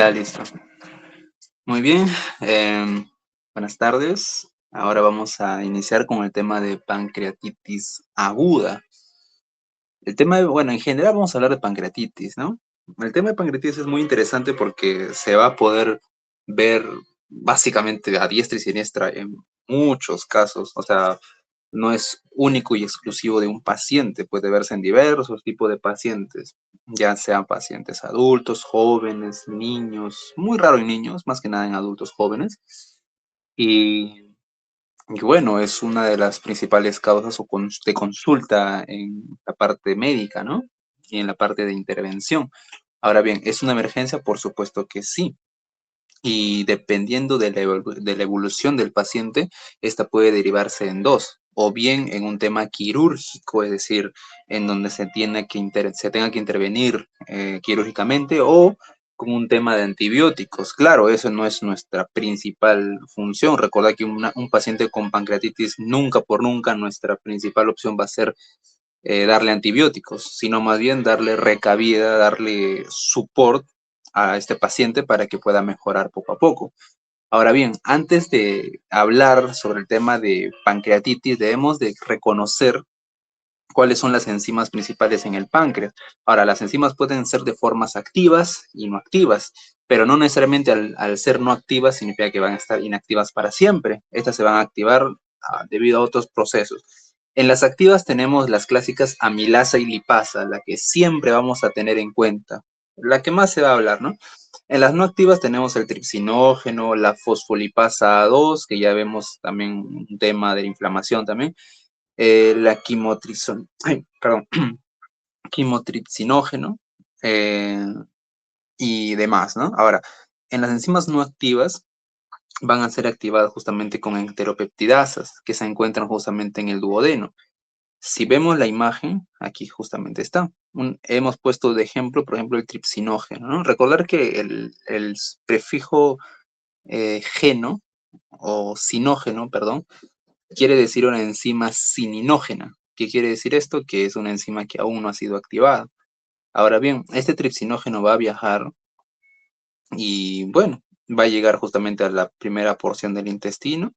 Ya, listo. Muy bien. Buenas tardes. Ahora vamos a iniciar con el tema de pancreatitis aguda. El tema bueno, en general vamos a hablar de pancreatitis, ¿no? El tema de pancreatitis es muy interesante porque se va a poder ver básicamente a diestra y siniestra en muchos casos. O sea, no es único y exclusivo de un paciente, puede verse en diversos tipos de pacientes, ya sean pacientes adultos, jóvenes, niños, muy raro en niños, más que nada en adultos jóvenes. Y, y bueno, es una de las principales causas de consulta en la parte médica, ¿no? Y en la parte de intervención. Ahora bien, ¿es una emergencia? Por supuesto que sí. Y dependiendo de la evolución del paciente, esta puede derivarse en dos, o bien en un tema quirúrgico, es decir, en donde se tenga que intervenir quirúrgicamente, o con un tema de antibióticos. Claro, eso no es nuestra principal función. Recordad que un paciente con pancreatitis nunca por nunca nuestra principal opción va a ser darle antibióticos, sino más bien darle recabida, darle support a este paciente para que pueda mejorar poco a poco. Ahora bien, antes de hablar sobre el tema de pancreatitis, debemos de reconocer cuáles son las enzimas principales en el páncreas. Ahora, las enzimas pueden ser de formas activas y no activas, pero no necesariamente al ser no activas significa que van a estar inactivas para siempre. Estas se van a activar debido a otros procesos. En las activas tenemos las clásicas amilasa y lipasa, la que siempre vamos a tener en cuenta, la que más se va a hablar, ¿no? En las no activas tenemos el tripsinógeno, la fosfolipasa 2, que ya vemos también un tema de inflamación también, la perdón, quimotripsinógeno eh, y demás, ¿no? Ahora, en las enzimas no activas van a ser activadas justamente con enteropeptidasas que se encuentran justamente en el duodeno. Si vemos la imagen, aquí justamente está. Hemos puesto de ejemplo, por ejemplo, el tripsinógeno, ¿no? Recordar que el prefijo geno o sinógeno, perdón, quiere decir una enzima sininógena. ¿Qué quiere decir esto? Que es una enzima que aún no ha sido activada. Ahora bien, este tripsinógeno va a viajar y bueno, va a llegar justamente a la primera porción del intestino,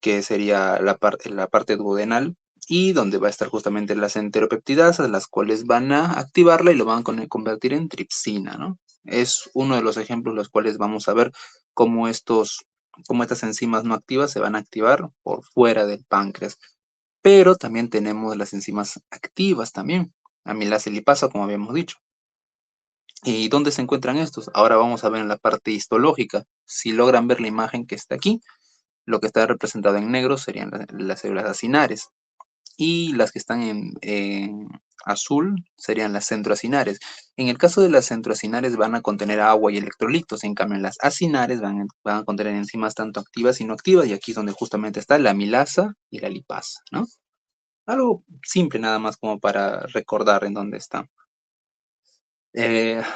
que sería la parte duodenal, y donde va a estar justamente las enteropeptidasas, las cuales van a activarla y lo van a convertir en tripsina, ¿no? Es uno de los ejemplos los cuales vamos a ver cómo cómo estas enzimas no activas se van a activar por fuera del páncreas. Pero también tenemos las enzimas activas también, amilasa y lipasa, como habíamos dicho. ¿Y dónde se encuentran estos? Ahora vamos a ver en la parte histológica. Si logran ver la imagen que está aquí, lo que está representado en negro serían las células acinares. Y las que están en azul serían las centroacinares. En el caso de las centroacinares van a contener agua y electrolitos, en cambio en las acinares van a contener enzimas tanto activas y no activas, y aquí es donde justamente está la amilasa y la lipasa, ¿no? Algo simple nada más como para recordar en dónde está.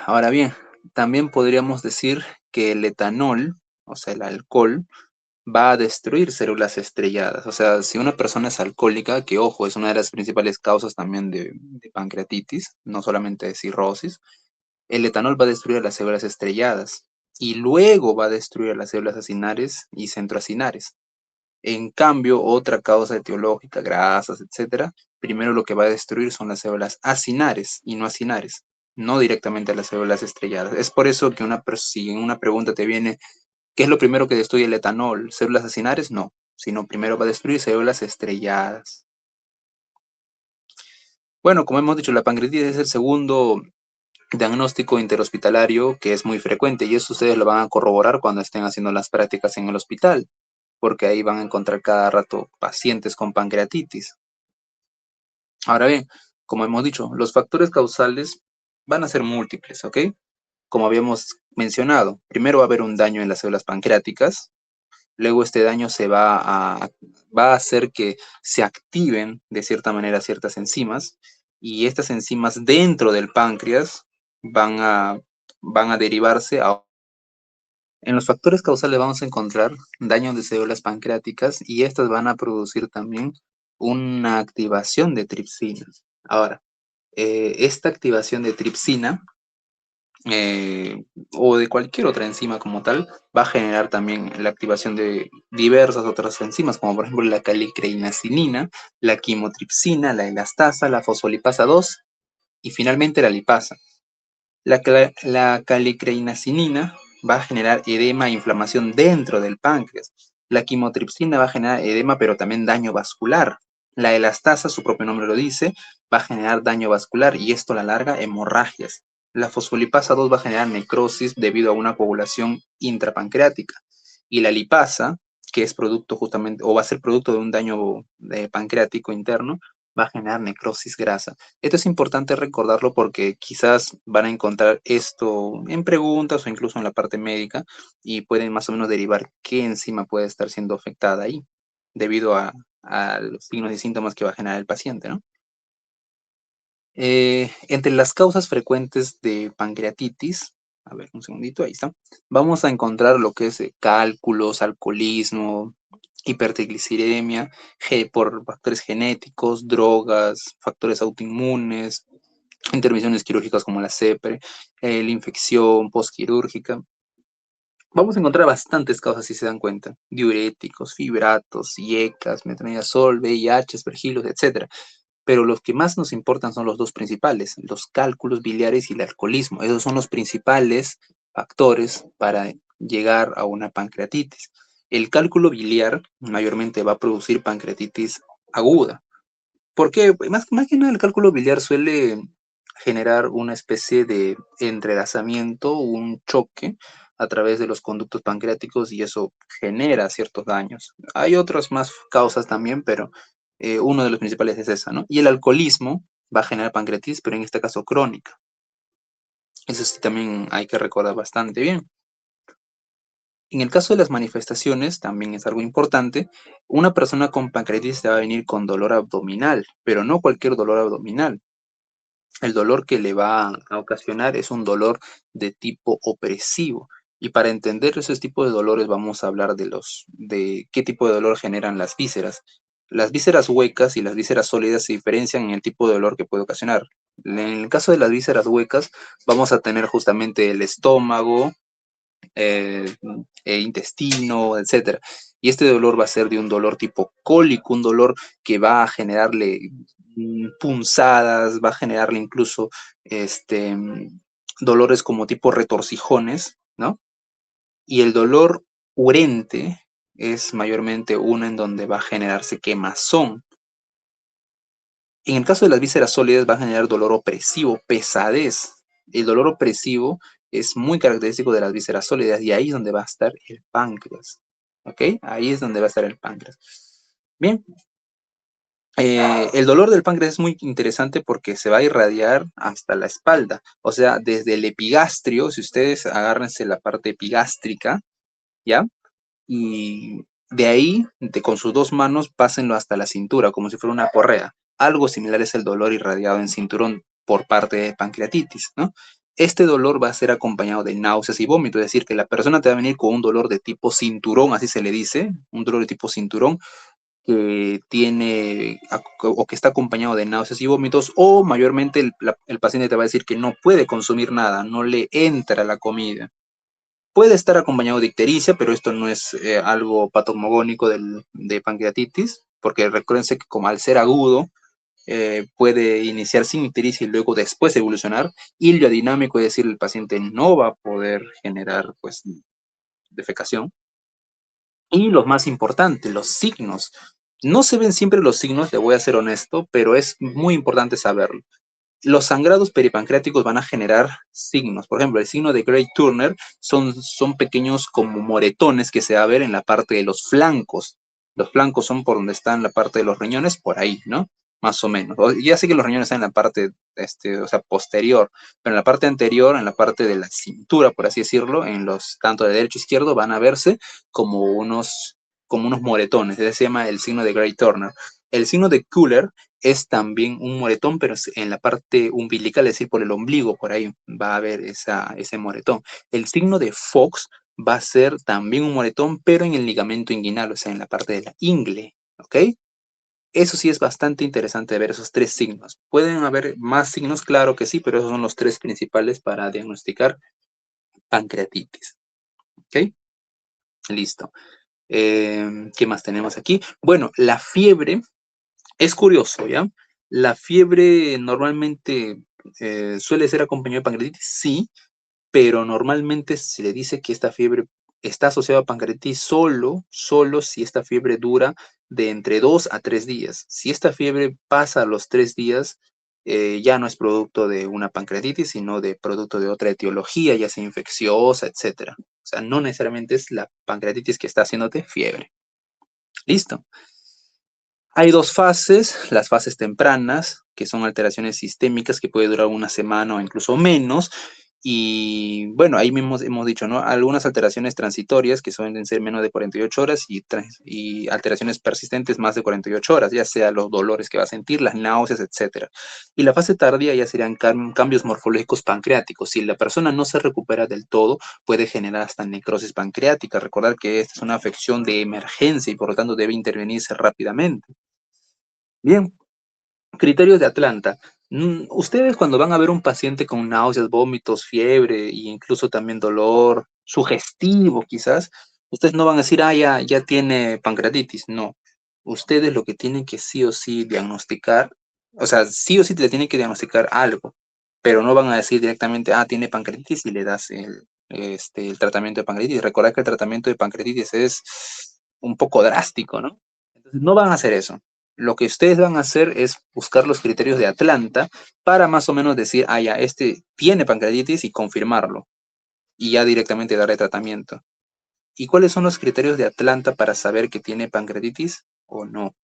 Ahora bien, también podríamos decir que el etanol, o sea, el alcohol, va a destruir células estrelladas. O sea, si una persona es alcohólica, que ojo, es una de las principales causas también de pancreatitis, no solamente de cirrosis, el etanol va a destruir las células estrelladas y luego va a destruir las células acinares y centroacinares. En cambio, otra causa etiológica, grasas, etcétera, primero lo que va a destruir son las células acinares y no acinares, no directamente a las células estrelladas. Es por eso que si en una pregunta te viene, ¿qué es lo primero que destruye el etanol? ¿Células acinares? No, sino primero va a destruir células estrelladas. Bueno, como hemos dicho, la pancreatitis es el segundo diagnóstico interhospitalario que es muy frecuente, y eso ustedes lo van a corroborar cuando estén haciendo las prácticas en el hospital, porque ahí van a encontrar cada rato pacientes con pancreatitis. Ahora bien, como hemos dicho, los factores causales van a ser múltiples, ¿ok? Como habíamos mencionado, primero va a haber un daño en las células pancreáticas, luego este daño va a hacer que se activen de cierta manera ciertas enzimas, y estas enzimas dentro del páncreas van a, van a derivarse a... En los factores causales vamos a encontrar daño de células pancreáticas, y estas van a producir también una activación de tripsina. Ahora, esta activación de tripsina o de cualquier otra enzima como tal, va a generar también la activación de diversas otras enzimas, como por ejemplo la calicreinacinina, la quimotripsina, la elastasa, la fosfolipasa 2 y finalmente la lipasa. La calicreinacinina va a generar edema e inflamación dentro del páncreas. La quimotripsina va a generar edema, pero también daño vascular. La elastasa, su propio nombre lo dice, va a generar daño vascular y esto a la larga hemorragias. La fosfolipasa 2 va a generar necrosis debido a una coagulación intrapancreática. Y la lipasa, que es producto justamente, o va a ser producto de un daño pancreático interno, va a generar necrosis grasa. Esto es importante recordarlo porque quizás van a encontrar esto en preguntas o incluso en la parte médica y pueden más o menos derivar qué enzima puede estar siendo afectada ahí debido a los signos y síntomas que va a generar el paciente, ¿no? Entre las causas frecuentes de pancreatitis, a ver, un segundito, ahí está, vamos a encontrar lo que es cálculos, alcoholismo, hipertrigliceridemia, por factores genéticos, drogas, factores autoinmunes, intervenciones quirúrgicas como la CEPRE, la infección postquirúrgica. Vamos a encontrar bastantes causas si se dan cuenta. Diuréticos, fibratos, IECAS, metronidazol, VIH, aspergilos, etc. Pero los que más nos importan son los dos principales, los cálculos biliares y el alcoholismo. Esos son los principales factores para llegar a una pancreatitis. El cálculo biliar mayormente va a producir pancreatitis aguda. Porque más que nada el cálculo biliar suele generar una especie de entrelazamiento, un choque a través de los conductos pancreáticos y eso genera ciertos daños. Hay otras más causas también, pero uno de los principales es esa, ¿no? Y el alcoholismo va a generar pancreatitis, pero en este caso crónica. Eso sí también hay que recordar bastante bien. En el caso de las manifestaciones, también es algo importante, una persona con pancreatitis te va a venir con dolor abdominal, pero no cualquier dolor abdominal. El dolor que le va a ocasionar es un dolor de tipo opresivo. Y para entender esos tipos de dolores vamos a hablar de qué tipo de dolor generan las vísceras. Las vísceras huecas y las vísceras sólidas se diferencian en el tipo de dolor que puede ocasionar. En el caso de las vísceras huecas, vamos a tener justamente el estómago, eh, intestino, etcétera. Y este dolor va a ser de un dolor tipo cólico, un dolor que va a generarle punzadas, va a generarle incluso dolores como tipo retorcijones, ¿no? Y el dolor urente es mayormente uno en donde va a generarse quemazón. En el caso de las vísceras sólidas va a generar dolor opresivo, pesadez. El dolor opresivo es muy característico de las vísceras sólidas y ahí es donde va a estar el páncreas. ¿Ok? Ahí es donde va a estar el páncreas. Bien, el dolor del páncreas es muy interesante porque se va a irradiar hasta la espalda. O sea, desde el epigastrio, si ustedes agárrense la parte epigástrica, ¿ya? Y de ahí, con sus dos manos, pásenlo hasta la cintura, como si fuera una correa. Algo similar es el dolor irradiado en cinturón por parte de pancreatitis, ¿no? Este dolor va a ser acompañado de náuseas y vómito, es decir, que la persona te va a venir con un dolor de tipo cinturón, así se le dice, un dolor de tipo cinturón, que tiene o que está acompañado de náuseas y vómitos, o mayormente el paciente te va a decir que no puede consumir nada, no le entra la comida. Puede estar acompañado de ictericia, pero esto no es algo patognomónico de pancreatitis, porque recuérdense que como al ser agudo, puede iniciar sin ictericia y luego después evolucionar. Iliodinámico, es decir, el paciente no va a poder generar pues defecación. Y lo más importante, los signos. No se ven siempre los signos, le voy a ser honesto, pero es muy importante saberlo. Los sangrados peripancreáticos van a generar signos. Por ejemplo, el signo de Gray Turner son pequeños como moretones que se va a ver en la parte de los flancos. Los flancos son por donde están la parte de los riñones, por ahí, ¿no? Más o menos. Ya sé que los riñones están en la parte, o sea, posterior, pero en la parte anterior, en la parte de la cintura, por así decirlo, en los tanto de derecho e izquierdo, van a verse como unos moretones. Ese se llama el signo de Gray Turner. El signo de Kühler es también un moretón, pero en la parte umbilical, es decir, por el ombligo, por ahí va a haber ese moretón. El signo de Fox va a ser también un moretón, pero en el ligamento inguinal, o sea, en la parte de la ingle, ¿ok? Eso sí es bastante interesante ver esos tres signos. ¿Pueden haber más signos? Claro que sí, pero esos son los tres principales para diagnosticar pancreatitis. ¿Ok? Listo. ¿Qué más tenemos aquí? Bueno, la fiebre es curioso, ¿ya? La fiebre normalmente suele ser acompañada de pancreatitis, sí, pero normalmente se le dice que esta fiebre está asociada a pancreatitis solo si esta fiebre dura de entre 2 a 3 días. Si esta fiebre pasa los 3 días, ya no es producto de una pancreatitis, sino de producto de otra etiología, ya sea infecciosa, etcétera. O sea, no necesariamente es la pancreatitis que está haciéndote fiebre. Listo. Hay dos fases, las fases tempranas, que son alteraciones sistémicas que puede durar una semana o incluso menos. Y bueno, ahí mismo hemos dicho, ¿no? Algunas alteraciones transitorias que suelen ser menos de 48 horas y alteraciones persistentes más de 48 horas, ya sea los dolores que va a sentir, las náuseas, etcétera. Y la fase tardía ya serían cambios morfológicos pancreáticos. Si la persona no se recupera del todo, puede generar hasta necrosis pancreática. Recordar que esta es una afección de emergencia y por lo tanto debe intervenirse rápidamente. Bien, criterios de Atlanta. Ustedes cuando van a ver un paciente con náuseas, vómitos, fiebre e incluso también dolor sugestivo quizás, ustedes no van a decir, ya tiene pancreatitis. No. Ustedes lo que tienen que sí o sí diagnosticar, o sea, sí o sí le tienen que diagnosticar algo, pero no van a decir directamente, tiene pancreatitis y le das el tratamiento de pancreatitis. Recordad que el tratamiento de pancreatitis es un poco drástico, ¿no? Entonces, no van a hacer eso. Lo que ustedes van a hacer es buscar los criterios de Atlanta para más o menos decir, ya, este tiene pancreatitis y confirmarlo. Y ya directamente darle tratamiento. ¿Y cuáles son los criterios de Atlanta para saber que tiene pancreatitis o no?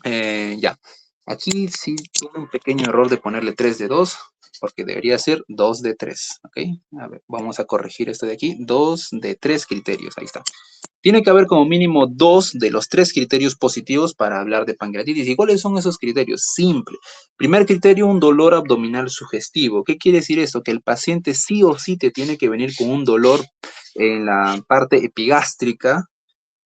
Ya. Aquí sí tuve un pequeño error de ponerle 3 de 2, porque debería ser 2 de 3. ¿Ok? A ver, vamos a corregir esto de aquí. 2 de 3 criterios. Ahí está. Tiene que haber como mínimo 2 de los 3 criterios positivos para hablar de pancreatitis. ¿Y cuáles son esos criterios? Simple. Primer criterio, un dolor abdominal sugestivo. ¿Qué quiere decir esto? Que el paciente sí o sí te tiene que venir con un dolor en la parte epigástrica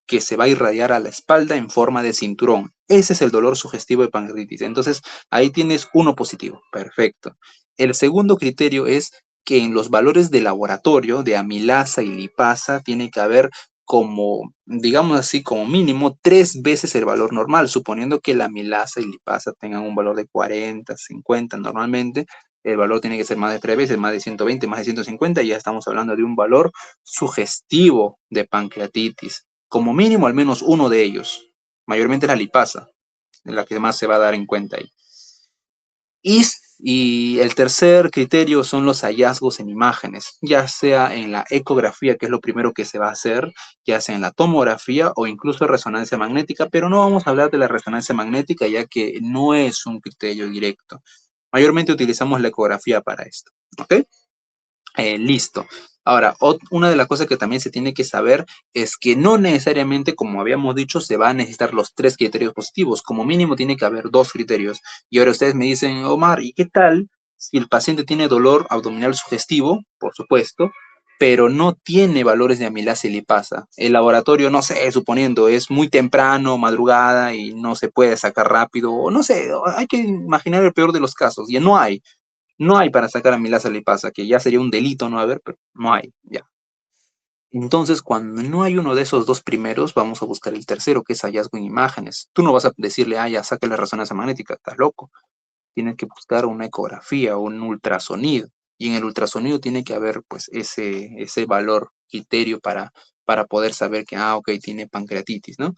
que se va a irradiar a la espalda en forma de cinturón. Ese es el dolor sugestivo de pancreatitis. Entonces, ahí tienes uno positivo. Perfecto. El segundo criterio es que en los valores de laboratorio de amilasa y lipasa tiene que haber como, digamos así, como mínimo 3 veces el valor normal, suponiendo que la amilasa y lipasa tengan un valor de 40, 50 normalmente, el valor tiene que ser más de 3 veces, más de 120, más de 150, y ya estamos hablando de un valor sugestivo de pancreatitis. Como mínimo, al menos uno de ellos. Mayormente la lipasa, la que más se va a dar en cuenta ahí. Y el tercer criterio son los hallazgos en imágenes, ya sea en la ecografía, que es lo primero que se va a hacer, ya sea en la tomografía o incluso resonancia magnética, pero no vamos a hablar de la resonancia magnética ya que no es un criterio directo. Mayormente utilizamos la ecografía para esto, ¿ok? Listo. Ahora, una de las cosas que también se tiene que saber es que no necesariamente, como habíamos dicho, se va a necesitar los 3 criterios positivos. Como mínimo tiene que haber 2 criterios. Y ahora ustedes me dicen, Omar, ¿y qué tal si el paciente tiene dolor abdominal sugestivo? Por supuesto, pero no tiene valores de amilasa y lipasa. El laboratorio, no sé, suponiendo, es muy temprano, madrugada y no se puede sacar rápido, o no sé, hay que imaginar el peor de los casos. Y no hay. No hay para sacar amilasa lipasa, que ya sería un delito no haber, pero no hay, ya. Entonces, cuando no hay uno de esos dos primeros, vamos a buscar el tercero, que es hallazgo en imágenes. Tú no vas a decirle, ya, saque la resonancia magnética, estás loco. Tienes que buscar una ecografía o un ultrasonido. Y en el ultrasonido tiene que haber, pues, ese valor criterio para poder saber que, ok, tiene pancreatitis, ¿no?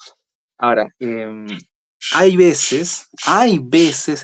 Ahora, hay veces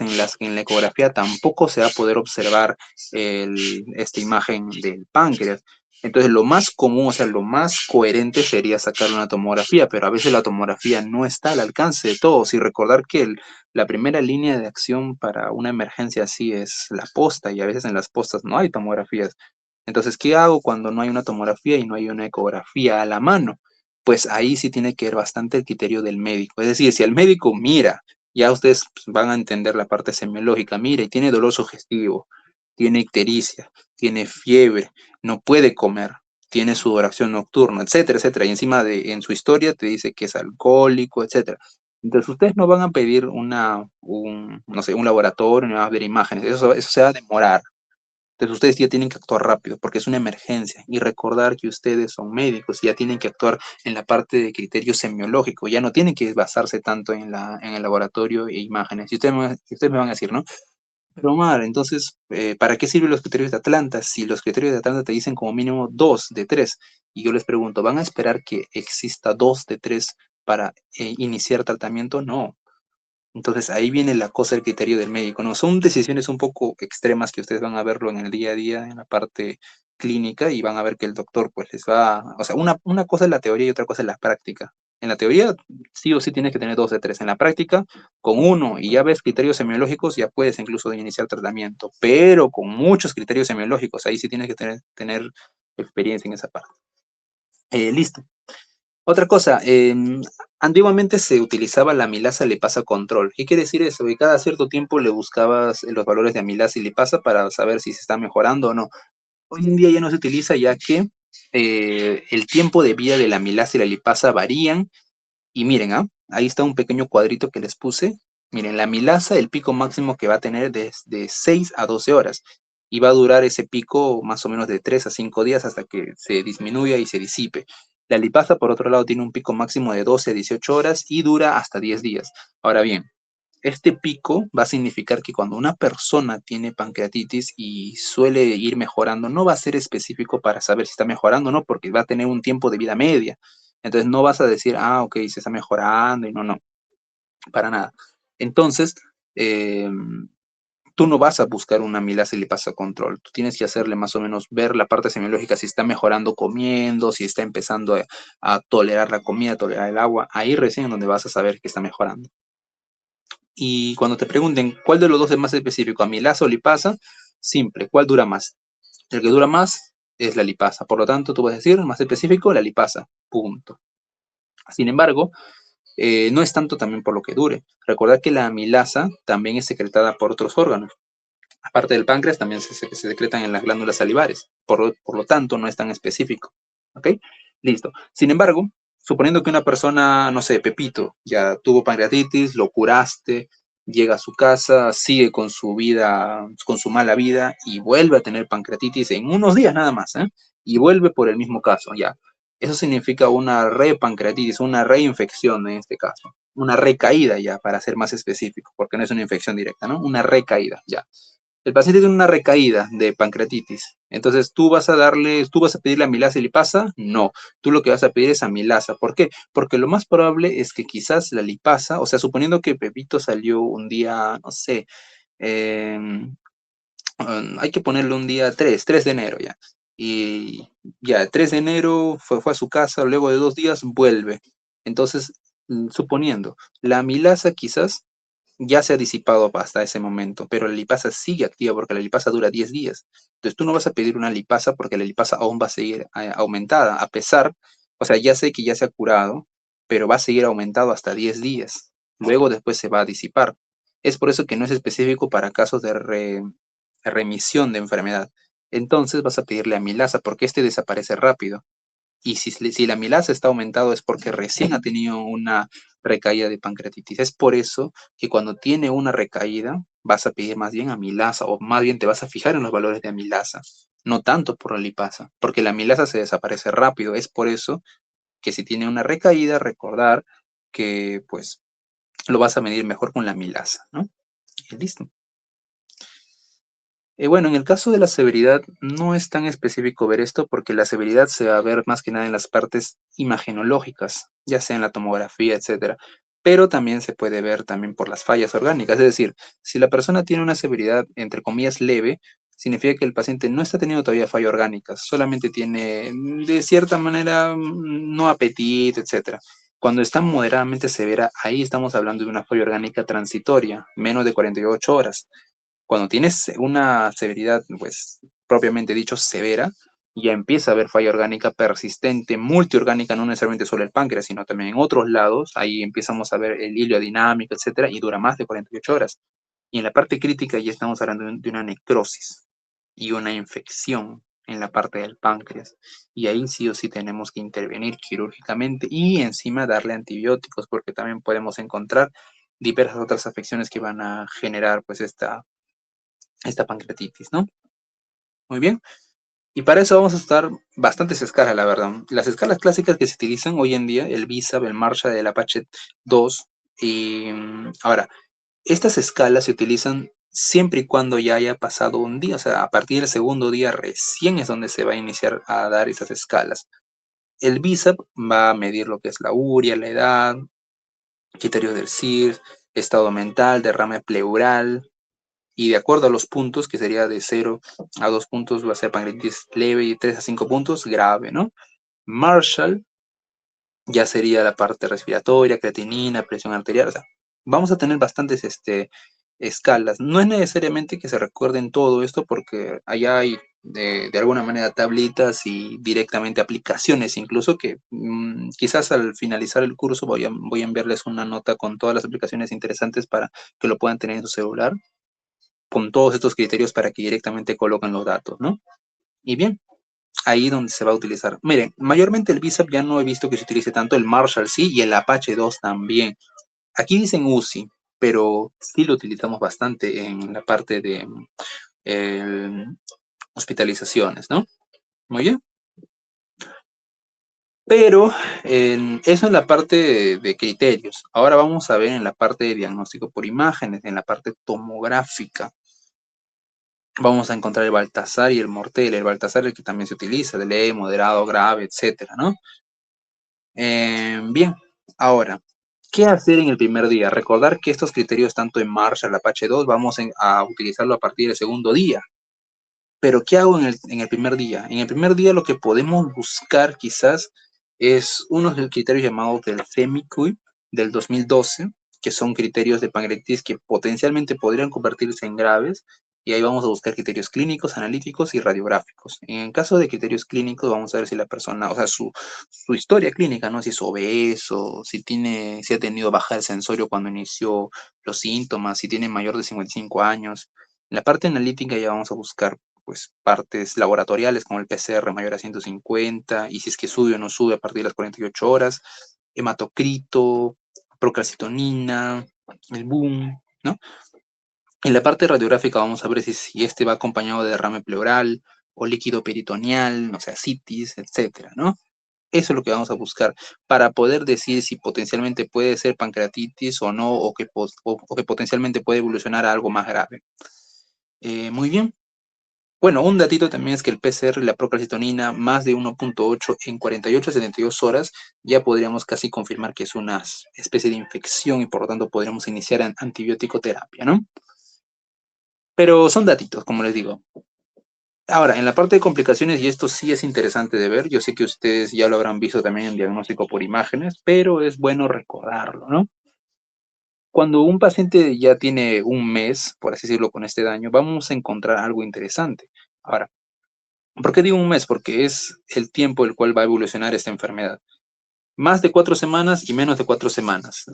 en las que en la ecografía tampoco se va a poder observar esta imagen del páncreas. Entonces, lo más común, o sea, lo más coherente sería sacar una tomografía, pero a veces la tomografía no está al alcance de todos. Y recordar que la primera línea de acción para una emergencia así es la posta, y a veces en las postas no hay tomografías. Entonces, ¿qué hago cuando no hay una tomografía y no hay una ecografía a la mano? Pues ahí sí tiene que ver bastante el criterio del médico. Es decir, si el médico mira, ya ustedes pues, van a entender la parte semiológica, mira, y tiene dolor sugestivo, tiene ictericia, tiene fiebre, no puede comer, tiene sudoración nocturna, etcétera, etcétera. Y encima en su historia te dice que es alcohólico, etcétera. Entonces, ustedes no van a pedir no sé, un laboratorio, ni van a ver imágenes, eso se va a demorar. Entonces ustedes ya tienen que actuar rápido porque es una emergencia y recordar que ustedes son médicos y ya tienen que actuar en la parte de criterio semiológico, ya no tienen que basarse tanto en el laboratorio e imágenes. Y ustedes me van a decir, ¿no? Pero Omar, entonces, ¿para qué sirven los criterios de Atlanta si los criterios de Atlanta te dicen como mínimo 2 de 3? Y yo les pregunto, ¿van a esperar que exista 2 de 3 para iniciar tratamiento? No. Entonces ahí viene la cosa del criterio del médico, ¿no? Son decisiones un poco extremas que ustedes van a verlo en el día a día, en la parte clínica, y van a ver que el doctor pues les va, o sea, una cosa es la teoría y otra cosa es la práctica. En la teoría sí o sí tienes que tener 2 de 3. En la práctica, con uno y ya ves criterios semiológicos, ya puedes incluso iniciar tratamiento, pero con muchos criterios semiológicos, ahí sí tienes que tener experiencia en esa parte. Listo. Otra cosa, antiguamente se utilizaba la amilasa lipasa control. ¿Qué quiere decir eso? Que cada cierto tiempo le buscabas los valores de amilasa y lipasa para saber si se está mejorando o no. Hoy en día ya no se utiliza ya que el tiempo de vida de la amilasa y la lipasa varían. Y miren, ahí está un pequeño cuadrito que les puse. Miren, la amilasa, el pico máximo que va a tener de 6 a 12 horas. Y va a durar ese pico más o menos de 3 a 5 días hasta que se disminuya y se disipe. La lipasa, por otro lado, tiene un pico máximo de 12 a 18 horas y dura hasta 10 días. Ahora bien, este pico va a significar que cuando una persona tiene pancreatitis y suele ir mejorando, no va a ser específico para saber si está mejorando o no, porque va a tener un tiempo de vida media. Entonces no vas a decir, ok, se está mejorando y no, para nada. Entonces, eh, tú no vas a buscar una amilasa y lipasa control. Tú tienes que hacerle más o menos ver la parte semiológica, si está mejorando comiendo, si está empezando a tolerar la comida, tolerar el agua. Ahí recién es donde vas a saber que está mejorando. Y cuando te pregunten cuál de los dos es más específico, amilasa o lipasa, simple, ¿cuál dura más? El que dura más es la lipasa. Por lo tanto, tú vas a decir, más específico, la lipasa. Punto. Sin embargo, no es tanto también por lo que dure. Recordad que la amilasa también es secretada por otros órganos. Aparte del páncreas, también se secretan en las glándulas salivares. Por lo tanto, no es tan específico. ¿Ok? Listo. Sin embargo, suponiendo que una persona, no sé, Pepito, ya tuvo pancreatitis, lo curaste, llega a su casa, sigue con su vida, con su mala vida y vuelve a tener pancreatitis en unos días nada más, ¿eh? Y vuelve por el mismo caso, ya. Eso significa una repancreatitis, una reinfección en este caso. Una recaída ya, para ser más específico, porque no es una infección directa, ¿no? Una recaída, ya. El paciente tiene una recaída de pancreatitis. Entonces, ¿tú vas a pedirle amilasa y lipasa? No. Tú lo que vas a pedir es amilasa. ¿Por qué? Porque lo más probable es que quizás la lipasa, o sea, suponiendo que Pepito salió un día, no sé, hay que ponerle un día 3 de enero ya. Y ya, 3 de enero fue a su casa, luego de 2 días vuelve. Entonces, suponiendo, la amilasa quizás ya se ha disipado hasta ese momento, pero la lipasa sigue activa porque la lipasa dura 10 días. Entonces tú no vas a pedir una lipasa porque la lipasa aún va a seguir aumentada, a pesar, o sea, ya sé que ya se ha curado, pero va a seguir aumentado hasta 10 días. Luego después se va a disipar. Es por eso que no es específico para casos de remisión de enfermedad. Entonces vas a pedirle amilasa porque este desaparece rápido. Y si la amilasa está aumentado es porque recién ha tenido una recaída de pancreatitis. Es por eso que cuando tiene una recaída vas a pedir más bien amilasa o más bien te vas a fijar en los valores de amilasa, no tanto por la lipasa, porque la amilasa se desaparece rápido. Es por eso que si tiene una recaída, recordar que pues lo vas a medir mejor con la amilasa, ¿no? Y listo. Bueno, en el caso de la severidad, no es tan específico ver esto porque la severidad se va a ver más que nada en las partes imagenológicas, ya sea en la tomografía, etcétera. Pero también se puede ver también por las fallas orgánicas. Es decir, si la persona tiene una severidad, entre comillas, leve, significa que el paciente no está teniendo todavía fallas orgánicas, solamente tiene, de cierta manera, no apetito, etcétera. Cuando está moderadamente severa, ahí estamos hablando de una falla orgánica transitoria, menos de 48 horas. Cuando tienes una severidad, pues propiamente dicho, severa, ya empieza a haber falla orgánica persistente, multiorgánica, no necesariamente solo el páncreas, sino también en otros lados. Ahí empezamos a ver el hilo dinámico, etcétera, y dura más de 48 horas. Y en la parte crítica ya estamos hablando de una necrosis y una infección. en la parte del páncreas. Y ahí sí o sí tenemos que intervenir quirúrgicamente y encima darle antibióticos, porque también podemos encontrar diversas otras afecciones que van a generar pues esta pancreatitis, ¿no? Muy bien. Y para eso vamos a usar bastantes escalas, la verdad. Las escalas clásicas que se utilizan hoy en día, el BISAP, el Marshall, el Apache 2. Y ahora, estas escalas se utilizan siempre y cuando ya haya pasado un día, o sea, a partir del segundo día recién es donde se va a iniciar a dar esas escalas. El BISAP va a medir lo que es la urea, la edad, criterios del CIR, estado mental, derrame pleural, y de acuerdo a los puntos, que sería de 0 a 2 puntos, va a ser pancreatitis leve y 3 a 5 puntos, grave, ¿no? Marshall ya sería la parte respiratoria, creatinina, presión arterial, o sea, vamos a tener bastantes escalas. No es necesariamente que se recuerden todo esto porque allá hay de alguna manera tablitas y directamente aplicaciones, incluso que quizás al finalizar el curso voy a enviarles una nota con todas las aplicaciones interesantes para que lo puedan tener en su celular, con todos estos criterios para que directamente coloquen los datos, ¿no? Y bien, ahí donde se va a utilizar. Miren, mayormente el BISAP ya no he visto que se utilice tanto, el Marshall sí y el Apache 2 también. Aquí dicen UCI, pero sí lo utilizamos bastante en la parte de hospitalizaciones, ¿no? Muy bien. Pero eso en la parte de criterios. Ahora vamos a ver en la parte de diagnóstico por imágenes, en la parte tomográfica. Vamos a encontrar el Baltasar y el Mortel. El Baltasar el que también se utiliza, de leve, moderado, grave, etcétera, ¿no? Bien, ahora, ¿qué hacer en el primer día? Recordar que estos criterios, tanto en Marshall, Apache 2, vamos a utilizarlo a partir del segundo día. Pero, ¿qué hago en el primer día? En el primer día lo que podemos buscar quizás es unos criterios llamados del CEMICUI del 2012, que son criterios de pancreatitis que potencialmente podrían convertirse en graves, y ahí vamos a buscar criterios clínicos, analíticos y radiográficos. En el caso de criterios clínicos, vamos a ver si la persona, o sea, su historia clínica, ¿no? Si es obeso, si ha tenido baja del sensorio cuando inició los síntomas, si tiene mayor de 55 años. En la parte analítica ya vamos a buscar pues partes laboratoriales como el PCR mayor a 150 y si es que sube o no sube a partir de las 48 horas, hematocrito, procalcitonina, el boom, ¿no? En la parte radiográfica vamos a ver si este va acompañado de derrame pleural o líquido peritoneal, o sea, citis, etcétera, ¿no? Eso es lo que vamos a buscar para poder decir si potencialmente puede ser pancreatitis o no, o que potencialmente puede evolucionar a algo más grave. Muy bien. Bueno, un datito también es que el PCR y la procalcitonina más de 1.8 en 48 a 72 horas, ya podríamos casi confirmar que es una especie de infección y por lo tanto podríamos iniciar antibiótico terapia, ¿no? Pero son datitos, como les digo. Ahora, en la parte de complicaciones, y esto sí es interesante de ver, yo sé que ustedes ya lo habrán visto también en diagnóstico por imágenes, pero es bueno recordarlo, ¿no? Cuando un paciente ya tiene un mes, por así decirlo, con este daño, vamos a encontrar algo interesante. Ahora, ¿por qué digo un mes? Porque es el tiempo el cual va a evolucionar esta enfermedad. Más de 4 semanas y menos de 4 semanas,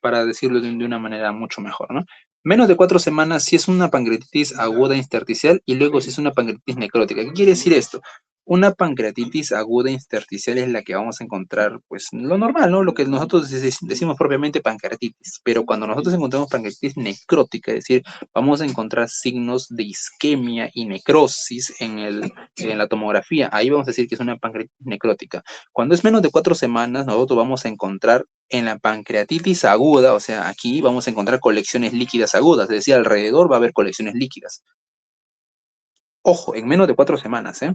para decirlo de una manera mucho mejor, ¿no? Menos de 4 semanas si es una pancreatitis aguda intersticial y luego si es una pancreatitis necrótica. ¿Qué quiere decir esto? Una pancreatitis aguda intersticial es la que vamos a encontrar, pues lo normal, ¿no? Lo que nosotros decimos propiamente pancreatitis, pero cuando nosotros encontramos pancreatitis necrótica, es decir, vamos a encontrar signos de isquemia y necrosis en la tomografía. Ahí vamos a decir que es una pancreatitis necrótica. Cuando es menos de 4 semanas, nosotros vamos a encontrar en la pancreatitis aguda, o sea, aquí vamos a encontrar colecciones líquidas agudas, es decir, alrededor va a haber colecciones líquidas. Ojo, en menos de 4 semanas, ¿eh?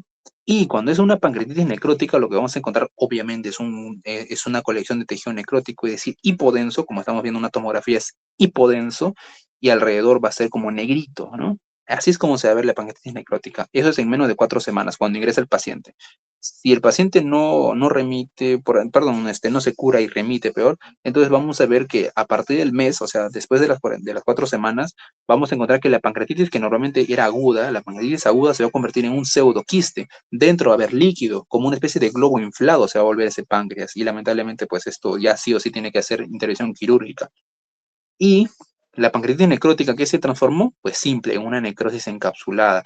Y cuando es una pancreatitis necrótica, lo que vamos a encontrar, obviamente, es una colección de tejido necrótico, es decir, hipodenso, como estamos viendo una tomografía, es hipodenso, y alrededor va a ser como negrito, ¿no? Así es como se va a ver la pancreatitis necrótica. Eso es en menos de 4 semanas, cuando ingresa el paciente. Si el paciente no remite, no se cura y remite peor, entonces vamos a ver que a partir del mes, o sea, después de las 4 semanas, vamos a encontrar que la pancreatitis, que normalmente era aguda, la pancreatitis aguda se va a convertir en un pseudoquiste. Dentro va a haber líquido, como una especie de globo inflado se va a volver ese páncreas. Y lamentablemente, pues esto ya sí o sí tiene que hacer intervención quirúrgica. Y La pancreatitis necrótica, ¿qué se transformó? Pues simple, en una necrosis encapsulada.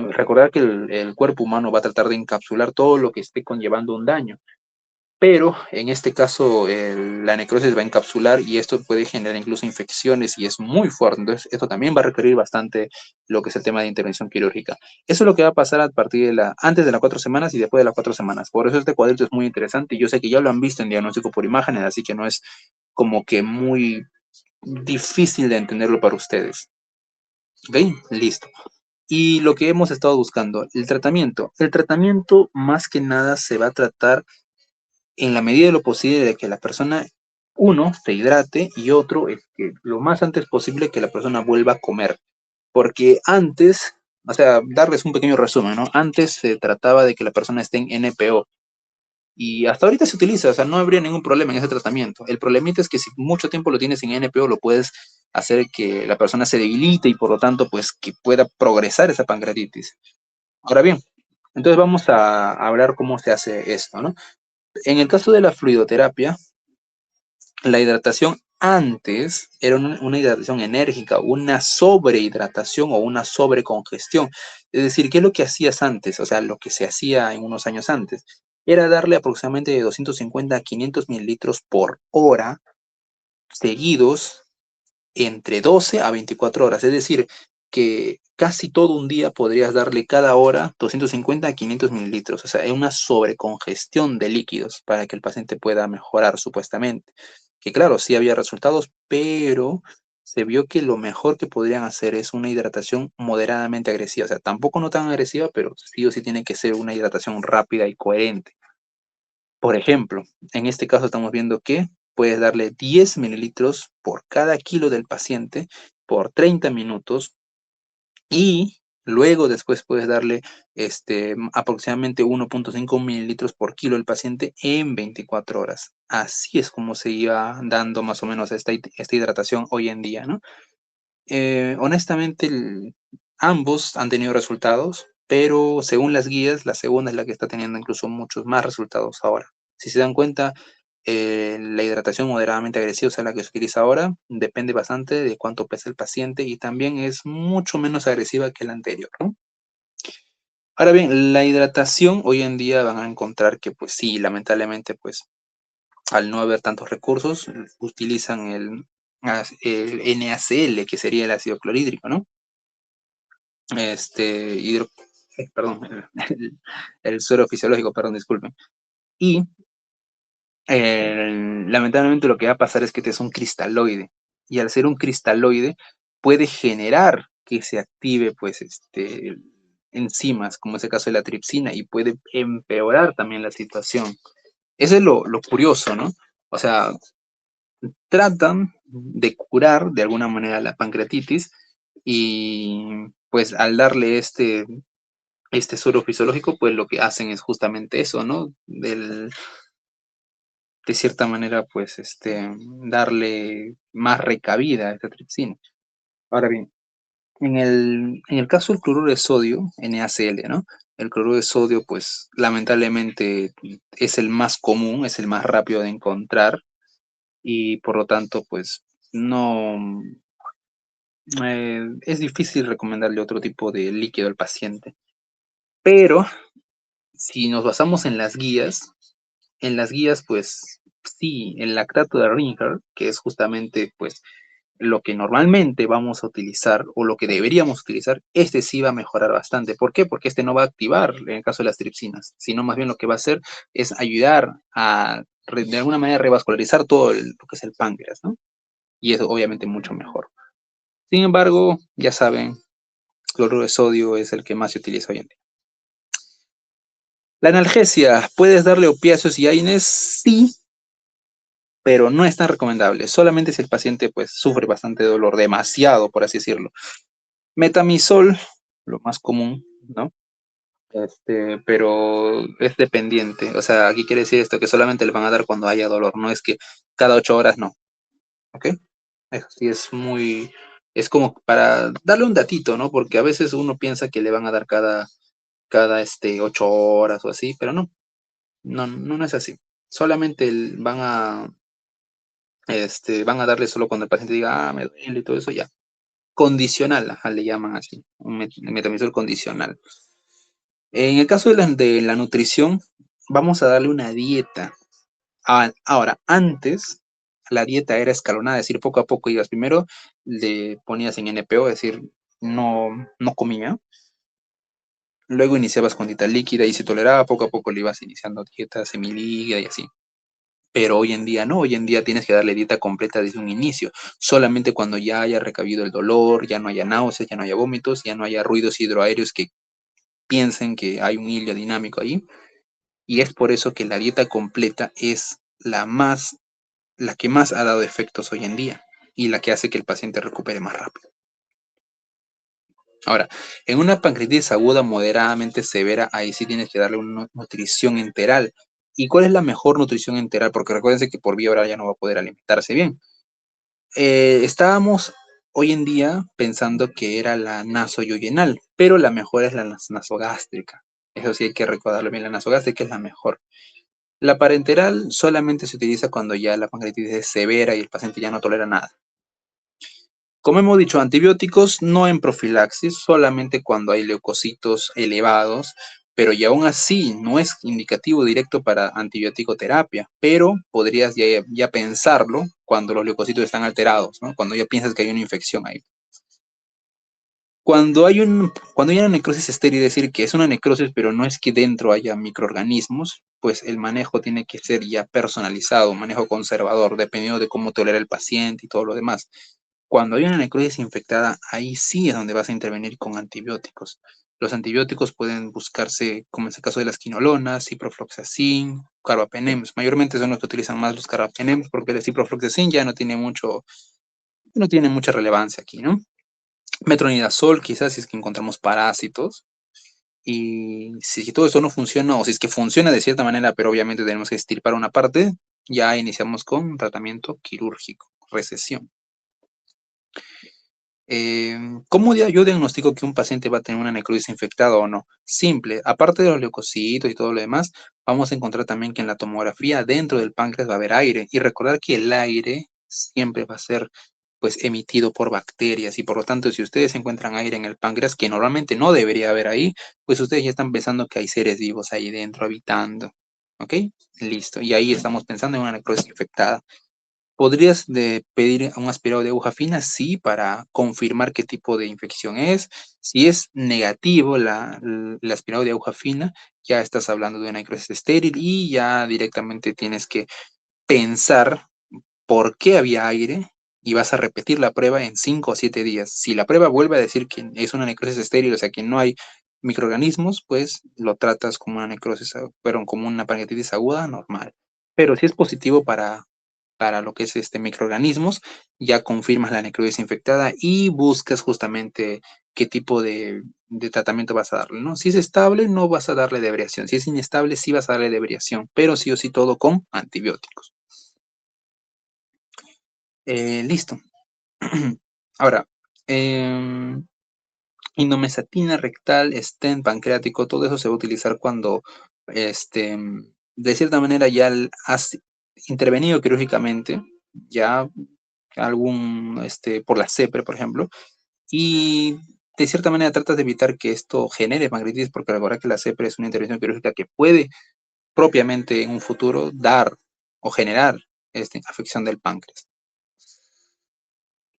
Recordar que el cuerpo humano va a tratar de encapsular todo lo que esté conllevando un daño, pero en este caso la necrosis va a encapsular y esto puede generar incluso infecciones y es muy fuerte. Entonces, esto también va a requerir bastante lo que es el tema de intervención quirúrgica. Eso es lo que va a pasar a partir de antes de las 4 semanas y después de las 4 semanas. Por eso este cuadrito es muy interesante y yo sé que ya lo han visto en diagnóstico por imágenes, así que no es como que muy difícil de entenderlo para ustedes. ¿Ok? Listo. Y lo que hemos estado buscando, el tratamiento. El tratamiento más que nada se va a tratar en la medida de lo posible de que la persona, uno, se hidrate y otro es que lo más antes posible que la persona vuelva a comer. Porque antes, o sea, darles un pequeño resumen, ¿no? Antes se trataba de que la persona esté en NPO y hasta ahorita se utiliza, o sea, no habría ningún problema en ese tratamiento. El problemita es que si mucho tiempo lo tienes en NPO, lo puedes hacer que la persona se debilite y por lo tanto, pues, que pueda progresar esa pancreatitis. Ahora bien, entonces vamos a hablar cómo se hace esto, ¿no? En el caso de la fluidoterapia, la hidratación antes era una hidratación enérgica, una sobrehidratación o una sobrecongestión. Es decir, ¿qué es lo que hacías antes? O sea, lo que se hacía en unos años antes era darle aproximadamente de 250 a 500 mililitros por hora seguidos entre 12 a 24 horas. Es decir, que casi todo un día podrías darle cada hora 250 a 500 mililitros. O sea, es una sobrecongestión de líquidos para que el paciente pueda mejorar supuestamente. Que claro, sí había resultados, pero se vio que lo mejor que podrían hacer es una hidratación moderadamente agresiva. O sea, tampoco no tan agresiva, pero sí o sí tiene que ser una hidratación rápida y coherente. Por ejemplo, en este caso estamos viendo que puedes darle 10 mililitros por cada kilo del paciente por 30 minutos y luego después puedes darle aproximadamente 1,5 mililitros por kilo del paciente en 24 horas. Así es como se iba dando más o menos esta hidratación hoy en día, ¿no? Honestamente, ambos han tenido resultados, pero según las guías, la segunda es la que está teniendo incluso muchos más resultados ahora. Si se dan cuenta, la hidratación moderadamente agresiva, o sea, la que se utiliza ahora, depende bastante de cuánto pesa el paciente y también es mucho menos agresiva que la anterior, ¿no? Ahora bien, la hidratación hoy en día van a encontrar que, pues sí, lamentablemente, pues al no haber tantos recursos, utilizan el NaCl, que sería el ácido clorhídrico, ¿no? Este, perdón, el suero fisiológico, perdón, disculpen. Y lamentablemente lo que va a pasar es que te es un cristaloide. Y al ser un cristaloide, puede generar que se active, pues, enzimas, como es el caso de la tripsina, y puede empeorar también la situación. Eso es lo curioso, ¿no? O sea, tratan de curar de alguna manera la pancreatitis y pues al darle este suero fisiológico, pues lo que hacen es justamente eso, ¿no? De cierta manera, pues, darle más recabida a esta tripsina. Ahora bien, en el caso del cloruro de sodio, NaCl, ¿no? El cloruro de sodio, pues, lamentablemente es el más común, es el más rápido de encontrar y por lo tanto, pues, no, es difícil recomendarle otro tipo de líquido al paciente. Pero si nos basamos en las guías, pues sí, el lactato de Ringer, que es justamente pues lo que normalmente vamos a utilizar o lo que deberíamos utilizar, este sí va a mejorar bastante. ¿Por qué? Porque este no va a activar en el caso de las tripsinas, sino más bien lo que va a hacer es ayudar a de alguna manera revascularizar todo lo que es el páncreas, ¿no? Y eso obviamente mucho mejor. Sin embargo, ya saben, cloruro de sodio es el que más se utiliza hoy en día. La analgesia, ¿puedes darle opiáceos y AINES? Sí, pero no es tan recomendable, solamente si el paciente pues sufre bastante dolor, demasiado, por así decirlo. Metamizol, lo más común, ¿no? Pero es dependiente, o sea, aquí quiere decir esto, que solamente le van a dar cuando haya dolor, no es que cada 8 horas no, ¿ok? Eso sí es como para darle un datito, ¿no? Porque a veces uno piensa que le van a dar cada 8 horas o así, pero no, no, no, no es así. Solamente van a van a darle solo cuando el paciente diga, me duele y todo eso, ya. Condicional, ajá, le llaman así, un metamizol condicional. En el caso de la nutrición, vamos a darle una dieta. Ahora, antes la dieta era escalonada, es decir, poco a poco ibas. Primero le ponías en NPO, es decir, no comía. Luego iniciabas con dieta líquida y si toleraba, poco a poco le ibas iniciando dieta semilíquida y así. Pero hoy en día no, hoy en día tienes que darle dieta completa desde un inicio. Solamente cuando ya haya recabido el dolor, ya no haya náuseas, ya no haya vómitos, ya no haya ruidos hidroaéreos que piensen que hay un hilo dinámico ahí. Y es por eso que la dieta completa es la que más ha dado efectos hoy en día y la que hace que el paciente recupere más rápido. Ahora, en una pancreatitis aguda moderadamente severa, ahí sí tienes que darle una nutrición enteral. ¿Y cuál es la mejor nutrición enteral? Porque recuérdense que por vía oral ya no va a poder alimentarse bien. Estábamos hoy en día pensando que era la nasoyoyenal, pero la mejor es la nasogástrica. Eso sí hay que recordarlo bien, la nasogástrica es la mejor. La parenteral solamente se utiliza cuando ya la pancreatitis es severa y el paciente ya no tolera nada. Como hemos dicho, antibióticos no en profilaxis, solamente cuando hay leucocitos elevados, pero y aún así no es indicativo directo para antibiótico terapia, pero podrías ya pensarlo cuando los leucocitos están alterados, ¿no? Cuando ya piensas que hay una infección ahí. Cuando hay una necrosis estéril, es decir, que es una necrosis, pero no es que dentro haya microorganismos, pues el manejo tiene que ser ya personalizado, un manejo conservador, dependiendo de cómo tolera el paciente y todo lo demás. Cuando hay una necrosis infectada, ahí sí es donde vas a intervenir con antibióticos. Los antibióticos pueden buscarse, como en el caso de las quinolonas, ciprofloxacin, carbapenems. Mayormente son los que utilizan más los carbapenems porque el ciprofloxacin ya no tiene mucha relevancia aquí, ¿no? Metronidazol, quizás si es que encontramos parásitos. Y si todo esto no funciona, o si es que funciona de cierta manera, pero obviamente tenemos que extirpar una parte, ya iniciamos con tratamiento quirúrgico, recesión. ¿Cómo yo diagnostico que un paciente va a tener una necrosis infectada o no? Simple, aparte de los leucocitos y todo lo demás, vamos a encontrar también que en la tomografía dentro del páncreas va a haber aire y recordar que el aire siempre va a ser pues emitido por bacterias y por lo tanto si ustedes encuentran aire en el páncreas que normalmente no debería haber ahí, pues ustedes ya están pensando que hay seres vivos ahí dentro habitando. ¿Ok? Listo. Y ahí estamos pensando en una necrosis infectada. ¿Podrías pedir un aspirado de aguja fina? Sí, para confirmar qué tipo de infección es. Si es negativo el aspirado de aguja fina, ya estás hablando de una necrosis estéril y ya directamente tienes que pensar por qué había aire y vas a repetir la prueba en 5 o 7 días. Si la prueba vuelve a decir que es una necrosis estéril, o sea que no hay microorganismos, pues lo tratas como una necrosis, pero como una pancreatitis aguda normal. Pero si es positivo para lo que es microorganismos, ya confirmas la necrosis infectada y buscas justamente qué tipo de tratamiento vas a darle, ¿no? Si es estable, no vas a darle debriación. Si es inestable, sí vas a darle debriación, pero sí o sí todo con antibióticos. Listo. Ahora, indomesatina rectal, stent pancreático, todo eso se va a utilizar cuando, de cierta manera, ya has intervenido quirúrgicamente, ya por la CEPRE, por ejemplo, y de cierta manera tratas de evitar que esto genere pancreatitis, porque recuerda que la CEPRE es una intervención quirúrgica que puede propiamente en un futuro dar o generar esta afección del páncreas.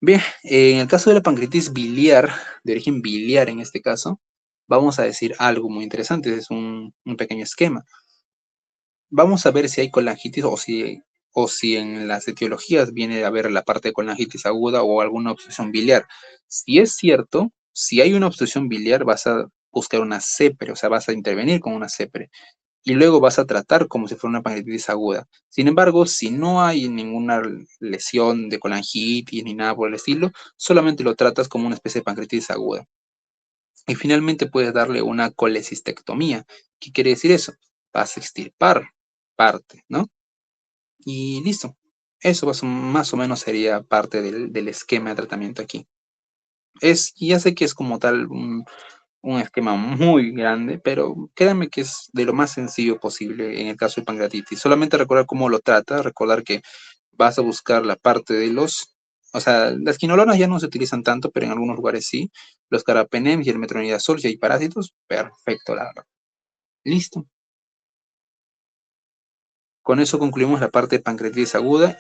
Bien, en el caso de la pancreatitis biliar, de origen biliar en este caso, vamos a decir algo muy interesante, es un pequeño esquema. Vamos a ver si hay colangitis o si en las etiologías viene a haber la parte de colangitis aguda o alguna obstrucción biliar. Si es cierto, si hay una obstrucción biliar, vas a buscar una CEPRE, o sea, vas a intervenir con una CEPRE y luego vas a tratar como si fuera una pancreatitis aguda. Sin embargo, si no hay ninguna lesión de colangitis ni nada por el estilo, solamente lo tratas como una especie de pancreatitis aguda. Y finalmente puedes darle una colecistectomía. ¿Qué quiere decir eso? Vas a extirpar parte, ¿no? Y listo. Eso más o menos sería parte del esquema de tratamiento aquí. Ya sé que es como tal un esquema muy grande, pero créanme que es de lo más sencillo posible en el caso de pancreatitis. Solamente recordar cómo lo trata, recordar que vas a buscar la parte de o sea, las quinolonas ya no se utilizan tanto, pero en algunos lugares sí. Los carbapenems y el metronidazol, si hay parásitos, perfecto, la verdad. Listo. Con eso concluimos la parte de pancreatitis aguda.